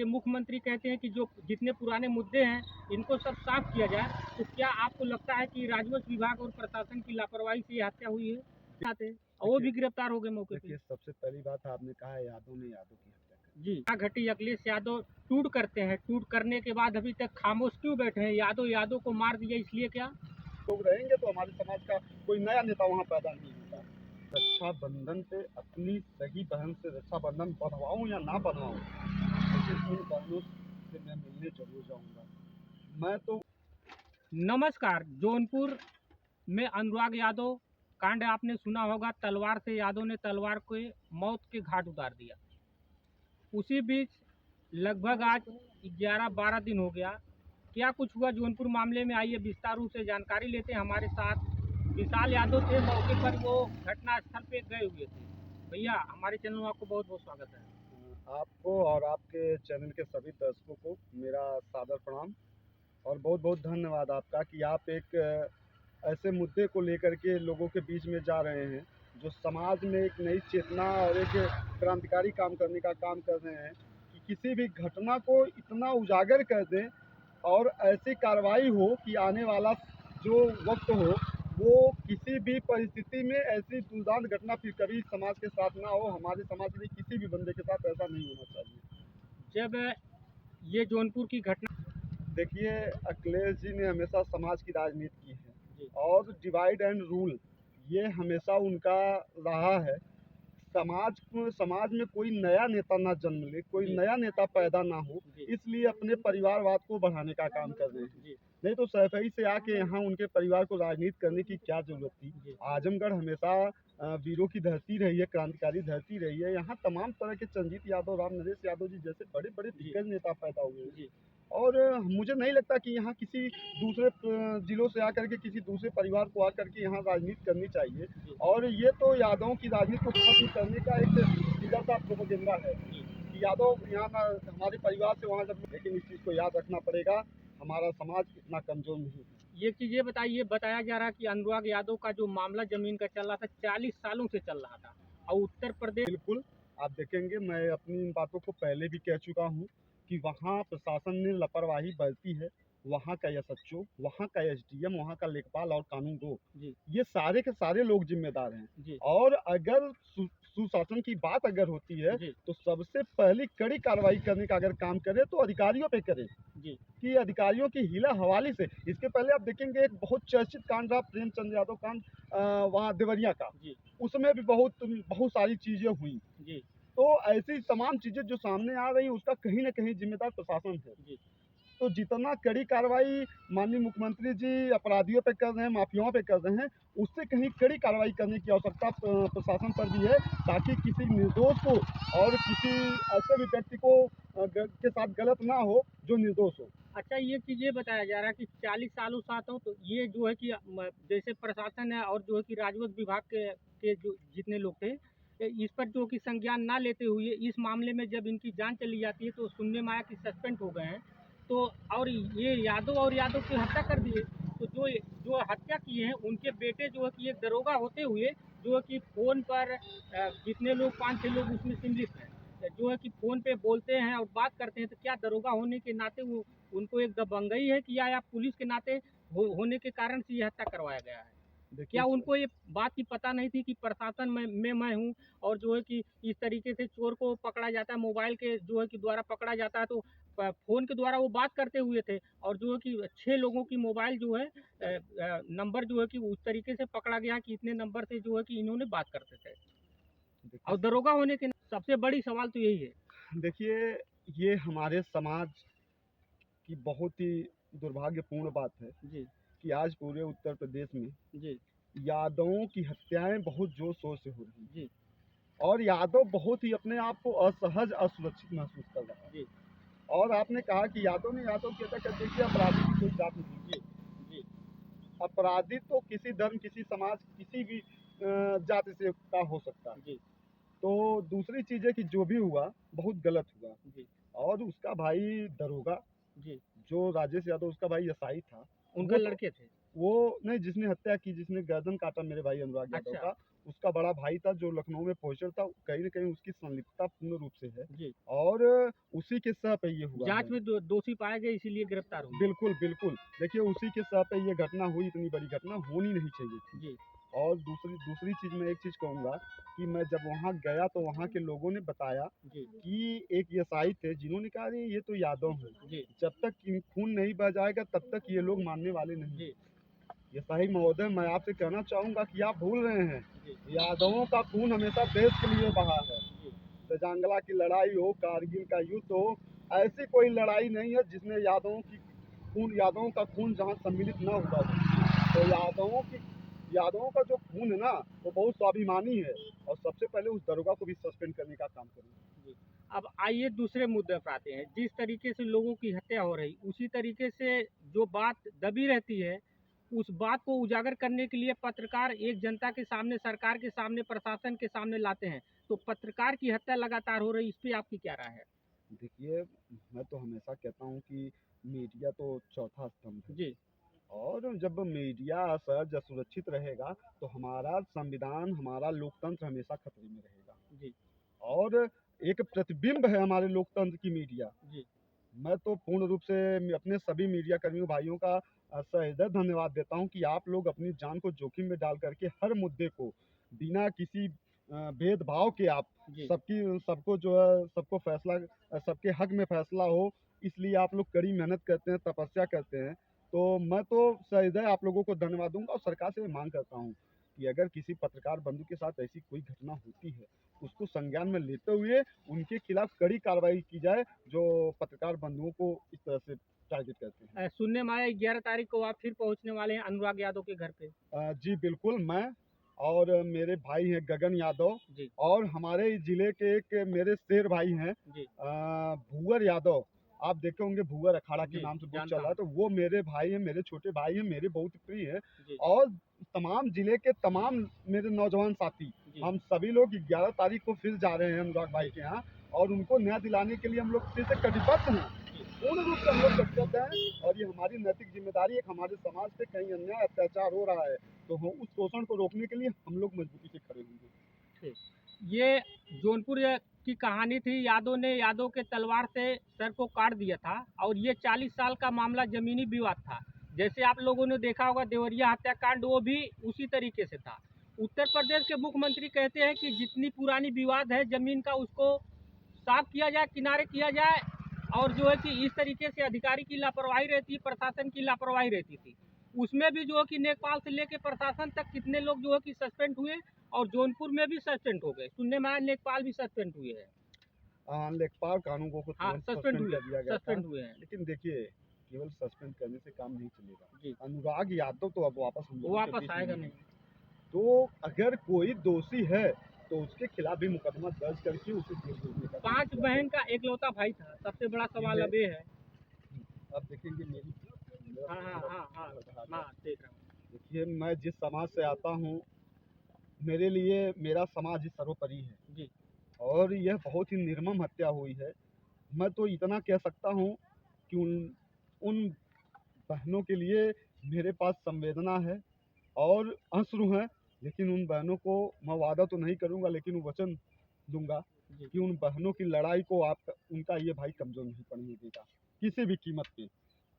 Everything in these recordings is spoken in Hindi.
मुख्यमंत्री कहते हैं कि जो जितने पुराने मुद्दे हैं इनको सब साफ किया जाए, तो क्या आपको लगता है कि राजस्व विभाग और प्रशासन की लापरवाही से ये हत्या हुई है? और वो भी गिरफ्तार हो गए मौके पे। देखिए, सबसे पहली बात आपने कहा है यादव ने यादव की हत्या कर जी घटी अखिलेश यादव टूट करते हैं, टूट करने के बाद अभी तक खामोश क्यों बैठे हैं? यादव को मार दिया इसलिए क्या? लोग रहेंगे तो हमारे समाज का कोई नया नेता वहाँ पैदा नहीं होता। रक्षाबंधन पे अपनी सगी बहन से रक्षाबंधन बंधवाऊँ या ना बंधवाऊँ, लेकिन उन बहनों से मैं मिलने जरूर जाऊँगा। मैं तो नमस्कार। जौनपुर में अनुराग यादव कांड आपने सुना होगा। तलवार से यादव ने तलवार को मौत के घाट उतार दिया। उसी बीच लगभग आज 11-12 दिन हो गया। क्या कुछ हुआ जौनपुर मामले में, आइए विस्तार रूप से जानकारी लेते हैं। हमारे साथ विशाल यादव थे, मौके पर वो घटना स्थल पे गए हुए थे। भैया, हमारे चैनल में आपको बहुत बहुत स्वागत है। आपको और आपके चैनल के सभी दर्शकों को मेरा सादर प्रणाम और बहुत बहुत धन्यवाद आपका कि आप एक ऐसे मुद्दे को लेकर के लोगों के बीच में जा रहे हैं जो समाज में एक नई चेतना और एक क्रांतिकारी काम करने का काम कर रहे हैं कि किसी भी घटना को इतना उजागर कर दें और ऐसी कार्रवाई हो कि आने वाला जो वक्त हो वो किसी भी परिस्थिति में ऐसी दुर्दांत घटना फिर कभी समाज के साथ ना हो। हमारे समाज के किसी भी बंदे के साथ ऐसा नहीं होना चाहिए। जब ये जौनपुर की घटना, देखिए, अखिलेश जी ने हमेशा समाज की राजनीति की जी। है और डिवाइड एंड रूल ये हमेशा उनका रहा है। समाज में कोई नया नेता ना जन्म ले, कोई जी। नया नेता पैदा ना हो, जी। इसलिए अपने परिवारवाद को बढ़ाने का काम कर रहे हैं। जी। नहीं तो सफाई से आके यहाँ उनके परिवार को राजनीति करने की क्या जरूरत थी। जी। आजमगढ़ हमेशा वीरों की धरती रही है, क्रांतिकारी धरती रही है। यहाँ तमाम तरह के चंजीत यादव, राम नरेश यादव जी जैसे बड़े बड़े दिग्गज नेता पैदा हुए हैं। जी। और मुझे नहीं लगता कि यहाँ किसी दूसरे जिलों से आकर के किसी दूसरे परिवार को आकर के यहाँ राजनीति करनी चाहिए। और ये तो यादवों की राजनीति को खत्म करने का एक सीधा सा प्रोपेगेंडा है कि यादव यहाँ ना हमारे परिवार से वहाँ जब, लेकिन इस चीज़ को याद रखना पड़ेगा, हमारा समाज इतना कमजोर नहीं है। ये चीज़ ये बताइए, बताया जा रहा है कि अनुराग यादव का जो मामला जमीन का चल रहा था 40 सालों से चल रहा था और उत्तर प्रदेश, बिल्कुल, आप देखेंगे मैं अपनी इन बातों को पहले भी कह चुका हूँ कि वहाँ प्रशासन ने लापरवाही बरती है। वहाँ का एसएचओ, वहाँ का एसडीएम, वहाँ का लेखपाल और कानून गो, ये सारे के सारे लोग जिम्मेदार हैं। और अगर सुशासन की बात अगर होती है तो सबसे पहली कड़ी कार्रवाई करने का अगर काम करे तो अधिकारियों पे करे कि अधिकारियों की हीला हवाली से। इसके पहले आप देखेंगे एक बहुत चर्चित कांड रहा प्रेमचंद यादव कांड, वहाँ देवरिया का, उसमें भी बहुत सारी चीजें हुई। तो ऐसी तमाम चीजें जो सामने आ रही हैं उसका कहीं ना कहीं जिम्मेदार प्रशासन है। तो जितना कड़ी कार्रवाई माननीय मुख्यमंत्री जी अपराधियों पे कर रहे हैं, माफियाओं पे कर रहे हैं, उससे कहीं कड़ी कार्रवाई करने की आवश्यकता प्रशासन पर भी है, ताकि किसी निर्दोष को और किसी ऐसे भी व्यक्ति को के साथ गलत ना हो जो निर्दोष हो। अच्छा, ये चीज़ ये बताया जा रहा है कि 40 सालों साथ हो, तो ये जो है कि जैसे प्रशासन है और जो है कि राजस्व विभाग के जो जितने लोग थे, इस पर जो कि संज्ञान ना लेते हुए इस मामले में जब इनकी जांच चली जाती है तो सुनने में आया कि सस्पेंड हो गए हैं। तो और ये यादव की हत्या कर दिए। तो जो जो हत्या किए हैं उनके बेटे जो है कि एक दरोगा होते हुए जो है कि फ़ोन पर जितने लोग 5-6 लोग उसमें सम्मिलित हैं, जो है कि फ़ोन पे बोलते हैं और बात करते हैं, तो क्या दरोगा होने के नाते वो उनको एक दबंगई है कि या पुलिस के नाते होने के कारण से ये हत्या करवाया गया है? क्या उनको ये बात की पता नहीं थी कि प्रशासन में मैं हूँ और जो है कि इस तरीके से चोर को पकड़ा जाता है, मोबाइल के जो है कि द्वारा पकड़ा जाता है, तो फ़ोन के द्वारा वो बात करते हुए थे और जो है कि 6 लोगों की मोबाइल जो है नंबर जो है कि उस तरीके से पकड़ा गया कि इतने नंबर से जो है कि इन्होंने बात करते थे और दरोगा होने के सबसे बड़ी सवाल तो यही है। देखिए, ये हमारे समाज की बहुत ही दुर्भाग्यपूर्ण बात है कि आज पूरे उत्तर प्रदेश में यादवों की हत्याएं बहुत जोर शोर से हो रही हैं और यादव बहुत ही अपने आप को असहज, असुरक्षित महसूस कर रहा है। और आपने कहा कि यादव ने यादव की हत्या कर, देखिए अपराधी की कोई जात नहीं है। अपराधी तो किसी धर्म, किसी समाज, किसी भी जाति से का हो सकता है। तो दूसरी चीज है कि जो भी हुआ बहुत गलत हुआ। और उसका भाई दरोगा, जो राजेश यादव उसका भाई एसआई था, उनका लड़के थे वो नहीं, जिसने हत्या की, जिसने गर्दन काटा मेरे भाई अनुराग यादव का, उसका बड़ा भाई था जो लखनऊ में पोस्टर था, कहीं न कहीं उसकी संलिप्तता पूर्ण रूप से है जी। और उसी के सह पे ये हुआ जाँच है। में दोषी पाए गए इसीलिए गिरफ्तार हुए। बिल्कुल, बिल्कुल। देखिए उसी के सह पे ये घटना हुई, इतनी बड़ी घटना होनी नहीं चाहिए थी। जी, और दूसरी दूसरी चीज़ मैं एक चीज़ कहूँगा कि मैं जब वहाँ गया तो वहाँ के लोगों ने बताया जी, कि एक एसआई थे जिन्होंने कहा अरे ये तो यादव हैं। जी, जब तक खून नहीं बह जाएगा तब तक ये लोग मानने वाले नहीं जी, हैं। एसआई महोदय, मैं आपसे कहना चाहूँगा कि आप भूल रहे हैं, जी, यादवों का खून हमेशा देश के लिए बहा है। जी, सजांगला की लड़ाई हो, कारगिल का युद्ध हो, ऐसी कोई लड़ाई नहीं है जिसमें यादवों का खून जहाँ सम्मिलित ना हुआ हो। तो यादवों का जो खून है ना, वो बहुत स्वाभिमानी है और सबसे पहले उस दरोगा को भी सस्पेंड करने का काम करें। जी। अब आइए दूसरे मुद्दे पर आते हैं। जिस तरीके से लोगों की हत्या हो रही, उसी तरीके से जो बात दबी रहती है, उस बात को उजागर करने के लिए पत्रकार एक जनता के सामने, सरकार के सामने, प्रशासन के सामने लाते हैं। तो पत्रकार की हत्या लगातार हो रही, इस पे आपकी क्या राय है? देखिए, मैं तो हमेशा कहता हूँ कि मीडिया तो चौथा स्तंभ है जी, और जब मीडिया सहज सुरक्षित रहेगा तो हमारा संविधान, हमारा लोकतंत्र हमेशा खतरे में रहेगा। जी, और एक प्रतिबिंब है हमारे लोकतंत्र की मीडिया। जी, मैं तो पूर्ण रूप से अपने सभी मीडिया कर्मियों भाइयों का सहृदय धन्यवाद देता हूँ कि आप लोग अपनी जान को जोखिम में डाल करके हर मुद्दे को बिना किसी भेदभाव के आप जी। सबको जो है सबको फैसला सबके हक में फैसला हो, इसलिए आप लोग कड़ी मेहनत करते हैं, तपस्या करते हैं। तो मैं तो सहृदय आप लोगों को धन्यवाद दूंगा और सरकार से मांग करता हूँ कि अगर किसी पत्रकार बंधु के साथ ऐसी कोई घटना होती है, उसको संज्ञान में लेते हुए उनके खिलाफ कड़ी कार्रवाई की जाए, जो पत्रकार बंधुओं को इस तरह से टारगेट करते हैं। सुनने में आया 11 तारीख को आप फिर पहुंचने वाले हैं अनुराग यादव के घर पे। जी बिल्कुल, मैं और मेरे भाई हैं गगन यादव जी, और हमारे इस ज़िले के एक मेरे शेर भाई हैं जी, भूअर यादव। आप देखे होंगे भूअर अखाड़ा के जी, नाम से बहुत चल जानता रहा है, हूँ। तो वो मेरे भाई हैं, मेरे छोटे भाई हैं, मेरे बहुत प्रिय हैं जी, और तमाम ज़िले के तमाम मेरे नौजवान साथी, जी, हम सभी लोग 11 तारीख को फिर जा रहे हैं अनुराग भाई जी, के यहाँ और उनको न्याय दिलाने के लिए हम लोग फिर से कटिबद्ध हैं। जी, पूर्ण रूप से हम लोग कटिबद्ध हैं और ये हमारी नैतिक जिम्मेदारी है कि हमारे समाज पे कहीं अन्याय अत्याचार हो रहा है तो हम उस शोषण को रोकने के लिए हम लोग मजबूती से खड़े होंगे। ठीक। ये जौनपुर की कहानी थी। यादव के तलवार से सर को काट दिया था और ये 40 साल का मामला जमीनी विवाद था। जैसे आप लोगों ने देखा होगा देवरिया हत्याकांड, वो भी उसी तरीके से था। उत्तर प्रदेश के मुख्यमंत्री कहते हैं कि जितनी पुरानी विवाद है जमीन का, उसको साफ किया जाए, किनारे किया जाए। और जो है कि इस तरीके से अधिकारी की लापरवाही रहती है, प्रशासन की लापरवाही रहती थी। उसमें भी जो है कि नेपाल से लेके प्रशासन तक कितने लोग जो है कि सस्पेंड हुए और जौनपुर में भी सस्पेंड हो गए। सुनने में आया नेपाल भी सस्पेंड हुए हैं। लेखपाल कानूनों को हाँ, तुरंत सस्पेंड सस्पेंड हुए, कर दिया गया था, सस्पेंड हुए हैं। लेकिन देखिए केवल सस्पेंड करने से काम नहीं चलेगा। जी, अनुराग यादव तो अब वापस हम वो लोगों के वापस बीच आएगा नहीं नहीं। है, तो अगर कोई दोषी है तो उसके खिलाफ भी मुकदमा दर्ज करके उसे जेल भेजने का काम 5 किया बहन जाए। का एकलौता भाई था। सबसे बड़ा सवाल ये अब ये है। अब देखेंगे मेरा हाँ, हाँ, मेरा हाँ, हाँ, आधार है। हाँ, देख रहा हूँ। देखिए मैं जिस समाज से आता हूँ, मेरे लिए मेरा समाज ही सर्वोपरि है जी, और यह बहुत ही निर्मम हत्या हुई है। मैं तो इतना कह सकता हूँ कि उन उन बहनों के लिए मेरे पास संवेदना है और अश्रु हैं, लेकिन उन बहनों को मैं वादा तो नहीं करूँगा लेकिन वचन दूँगा जी, कि उन बहनों की लड़ाई को उनका ये भाई कमज़ोर नहीं पड़ने देगा, किसी भी कीमत पे।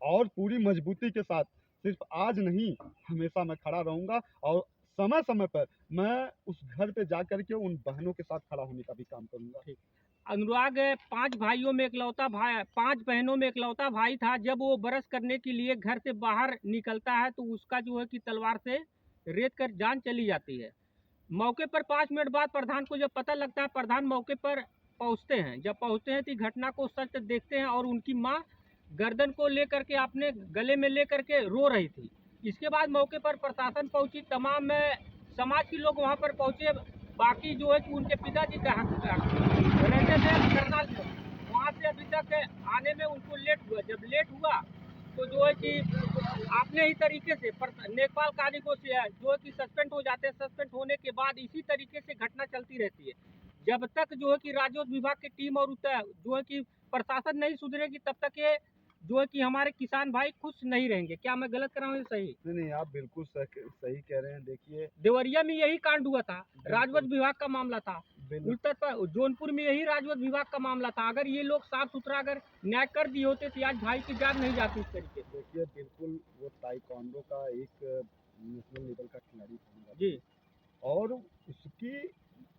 और पूरी मजबूती के साथ सिर्फ आज नहीं, हमेशा मैं खड़ा रहूँगा और समय-समय पर मैं उस घर पे जा कर के उन बहनों के साथ खड़ा होने का भी काम करूँगा। ठीक। अनुराग 5 भाइयों में इकलौता भाई, 5 बहनों में इकलौता भाई था। जब वो बरस करने के लिए घर से बाहर निकलता है तो उसका जो है कि तलवार से रेत कर जान चली जाती है। मौके पर 5 मिनट बाद प्रधान को जब पता लगता है, प्रधान मौके पर पहुंचते हैं। जब पहुंचते हैं तो घटना को सच देखते हैं और उनकी माँ गर्दन को लेकर के अपने गले में लेकर के रो रही थी। इसके बाद मौके पर प्रशासन पहुंची, तमाम समाज के लोग वहां पर पहुंचे। बाकी जो है कि उनके पिताजी का रहते थे करनाल में, वहाँ से अभी तक आने में उनको लेट हुआ। जब लेट हुआ तो जो है कि अपने ही तरीके से लेखपाल कार्य को जो है कि सस्पेंड हो जाते हैं। सस्पेंड होने के बाद इसी तरीके से घटना चलती रहती है। जब तक जो है कि राजस्व विभाग की टीम और जो है कि प्रशासन नहीं सुधरेगी, तब तक ये जो है कि हमारे किसान भाई खुश नहीं रहेंगे। क्या मैं गलत कर रहा हूँ या सही? नहीं नहीं, आप बिल्कुल सही कह रहे हैं। देखिए देवरिया में यही कांड हुआ था, राजस्व बिल्कुल विभाग का मामला था। बिल्कुल उत्तर पर जौनपुर में यही राजस्व विभाग का मामला था। अगर ये लोग साफ सुथरा अगर न्याय कर दिए होते तो आज भाई की जान नहीं जाती इस तरीके से। देखिए बिल्कुल वो ताइक्वांडो का एक नेशनल लेवल का खिलाड़ी था मेरा जी भाई। और उसकी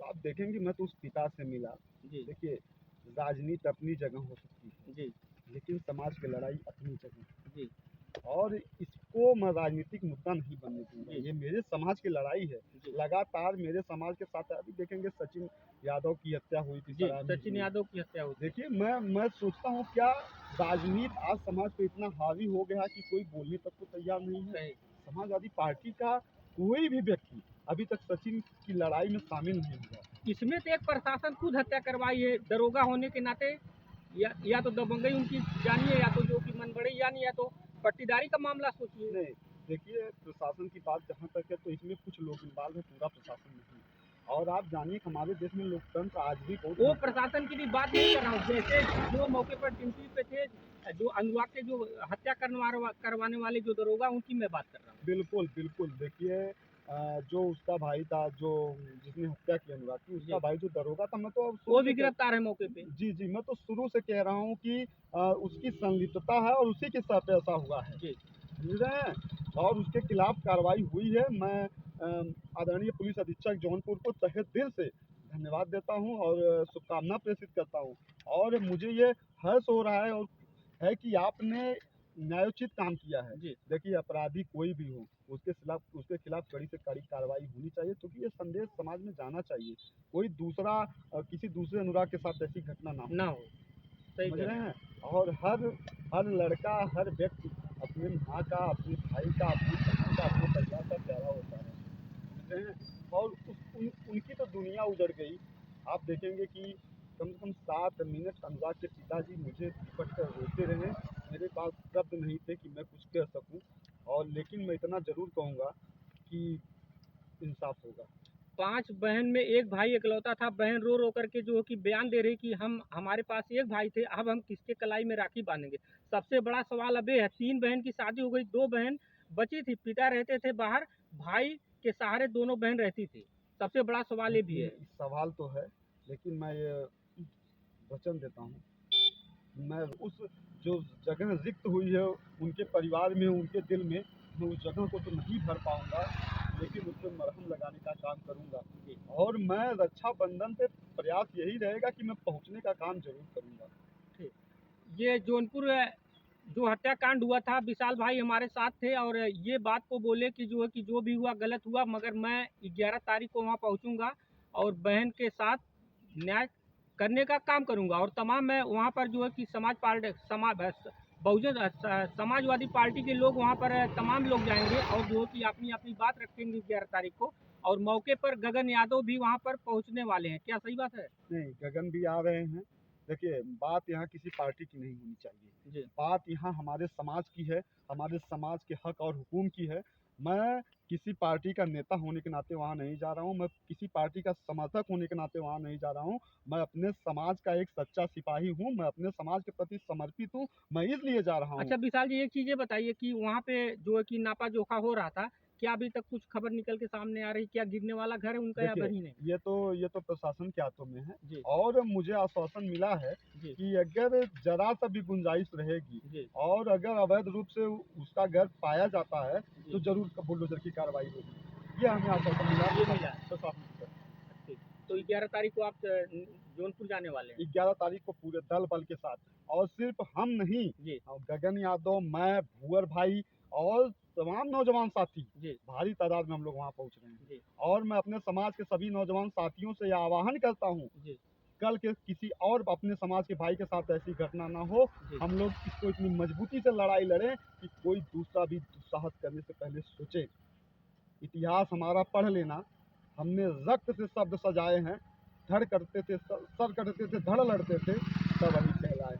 आप देखेंगे, मैं तो उस पिता से मिला। जी देखिए राजनीति अपनी जगह हो सकती है, जी लेकिन समाज की लड़ाई अपनी जगह है। जी और इसको मैं राजनीतिक मुद्दा नहीं बनने दूंगा। जी ये मेरे समाज की लड़ाई है। जी लगातार मेरे समाज के साथ अभी देखेंगे सचिन यादव की हत्या हुई थी जी शराब सचिन में। यादव की हत्या हुई थी। देखिए मैं सोचता हूँ, क्या राजनीति आज समाज पे इतना हावी हो गया कि कोई बोलने तक को तैयार नहीं है। सही। समाजवादी पार्टी का कोई भी व्यक्ति अभी तक सचिन की लड़ाई में शामिल नहीं हुआ। इसमें तो एक प्रशासन खुद हत्या करवाई है दरोगा होने के नाते। या तो दबंगई उनकी जानिए, या तो जो कि मनगढ़ंत जानिए, या तो पट्टीदारी का मामला सोचिए। नहीं, देखिए प्रशासन की बात जहाँ तक है तो इसमें कुछ लोग इन्वॉल्व है, पूरा प्रशासन नहीं। और आप जानिए कि हमारे देश में लोकतंत्र आज भी बहुत वो प्रशासन की भी बात नहीं कर रहा हूँ। जैसे जो मौके पर ड्यूटी पे थे, जो अनुराग के जो हत्या करवाने वाले जो दरोगा, उनकी मैं बात कर रहा हूँ। बिल्कुल बिल्कुल। देखिए जो उसका भाई था, जो जिसने हत्या की अनुराग की, उसका जी भाई जो दरोगा था, मैं तो अब वो शुरू भी से गिरफ्तार है मौके पे। जी जी, मैं तो शुरू से कह रहा हूँ कि उसकी संलिप्तता है और उसी के साथ ऐसा हुआ है। जी समझ रहे हैं? और उसके खिलाफ कार्रवाई हुई है। मैं आदरणीय पुलिस अधीक्षक जौनपुर को तहे दिल से धन्यवाद देता हूँ और शुभकामना प्रेषित करता हूँ। और मुझे ये हर्ष हो रहा है और है कि आपने न्यायोचित काम किया है। जी देखिए अपराधी कोई भी हो, उसके खिलाफ कड़ी से कड़ी कार्रवाई होनी चाहिए, क्योंकि ये संदेश समाज में जाना चाहिए। कोई दूसरा किसी दूसरे अनुराग के साथ ऐसी घटना ना हो। ना हो। सही समझ कह रहे रहे हैं। हैं? और हर लड़का, हर व्यक्ति अपने माँ का, अपने भाई का, अपनी बहन का, अपने परिवार का प्यारा होता है। समझ रहे हैं? और उनकी तो दुनिया उजड़ गई। आप देखेंगे कि कम से कम 7 मिनट अनुराग के पिताजी मुझे लिपट कर रोते रहे। मेरे पास शब्द नहीं थे कि मैं कुछ कह सकूं। और लेकिन मैं इतना ज़रूर कहूँगा कि इंसाफ होगा। 5 बहन में एक भाई इकलौता था। बहन रो रो करके जो है कि बयान दे रही कि हम हमारे पास एक भाई थे, अब हम किसके कलाई में राखी बांधेंगे। सबसे बड़ा सवाल अब ये है, 3 बहन की शादी हो गई, 2 बहन बची थी। पिता रहते थे बाहर, भाई के सहारे दोनों बहन रहती थी। सबसे बड़ा सवाल ये भी देखिए है। सवाल तो है, लेकिन मैं ये वचन देता हूँ, मैं उस जो जगह रिक्त हुई है उनके परिवार में, उनके दिल में, मैं उस जगह को तो नहीं भर पाऊंगा, लेकिन उस पर मरहम लगाने का काम करूंगा। और मैं रक्षाबंधन पे प्रयास यही रहेगा कि मैं पहुंचने का काम जरूर करूंगा। ठीक। ये जौनपुर जो हत्याकांड हुआ था, विशाल भाई हमारे साथ थे और ये बात को बोले कि जो है कि जो भी हुआ गलत हुआ, मगर मैं 11 तारीख को वहाँ पहुँचूंगा और बहन के साथ न्याय करने का काम करूंगा। और तमाम मैं वहाँ पर जो है कि बहुजन समाजवादी पार्टी के लोग वहाँ पर तमाम लोग जाएंगे और जो है कि अपनी अपनी बात रखेंगे 11 तारीख को। और मौके पर गगन यादव भी वहाँ पर पहुँचने वाले हैं। क्या सही बात है? नहीं, गगन भी आ रहे हैं। देखिए बात यहाँ किसी पार्टी की नहीं होनी चाहिए। जी बात यहाँ हमारे समाज की है, हमारे समाज के हक और हुकूम की है। मैं किसी पार्टी का नेता होने के नाते वहाँ नहीं जा रहा हूँ, मैं किसी पार्टी का समर्थक होने के नाते वहाँ नहीं जा रहा हूँ। मैं अपने समाज का एक सच्चा सिपाही हूँ, मैं अपने समाज के प्रति समर्पित हूँ, मैं इसलिए जा रहा हूँ। अच्छा विशाल जी, एक चीज़ ये बताइए कि वहाँ पे जो है कि नापा जोखा हो रहा था, क्या अभी तक कुछ खबर निकल के सामने आ रही? क्या गिरने वाला घर है उनका या देखिए अभी नहीं? ये तो प्रशासन के हाथों में है। जी और मुझे आश्वासन मिला है जी कि अगर जरा सा भी गुंजाइश रहेगी जी और अगर अवैध रूप से उसका घर पाया जाता है तो जी जरूर बुलडोजर की कार्रवाई होगी। ये हमें आश्वासन मिला ये मिला है। प्रशासन की तरफ ठीक। तो 11 तारीख को आप जौनपुर जाने वाले हैं? से। 11 तारीख को पूरे दल बल के साथ, और सिर्फ हम नहीं, जी गगन यादव, मैं, भूअर भाई और तमाम नौजवान साथी, जी भारी तादाद में हम लोग वहाँ पहुँच रहे हैं। जी और मैं अपने समाज के सभी नौजवान साथियों से यह आह्वान करता हूँ, जी कल के किसी और अपने समाज के भाई के साथ ऐसी घटना ना हो। जी हम लोग इसको इतनी मजबूती से लड़ाई लड़ें कि कोई दूसरा भी दुस्साहस करने से पहले सोचे। इतिहास हमारा पढ़ लेना, हमने रक्त से शब्द सजाए हैं, धड़ करते थे, सर करते थे, धड़ लड़ते थे, तब वही कहलाए।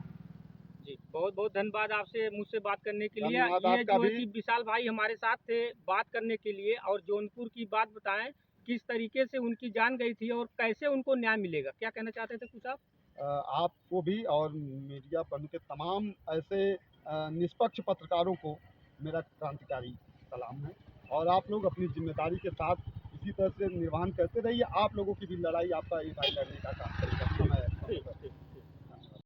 जी। बहुत बहुत धन्यवाद आपसे मुझसे बात करने के लिए। धन्यवाद ये आपका जो है भी। कि विशाल भाई हमारे साथ थे बात करने के लिए, और जौनपुर की बात बताएं किस तरीके से उनकी जान गई थी और कैसे उनको न्याय मिलेगा। क्या कहना चाहते थे कुछ आप? आपको भी और मीडिया बंधु के तमाम ऐसे निष्पक्ष पत्रकारों को मेरा क्रांतिकारी सलाम है। और आप लोग अपनी जिम्मेदारी के साथ इसी तरह से निर्वहन करते रहिए। आप लोगों की भी लड़ाई आपका ये भाई लड़ने का काम करेगा। समय ठीक ठीक।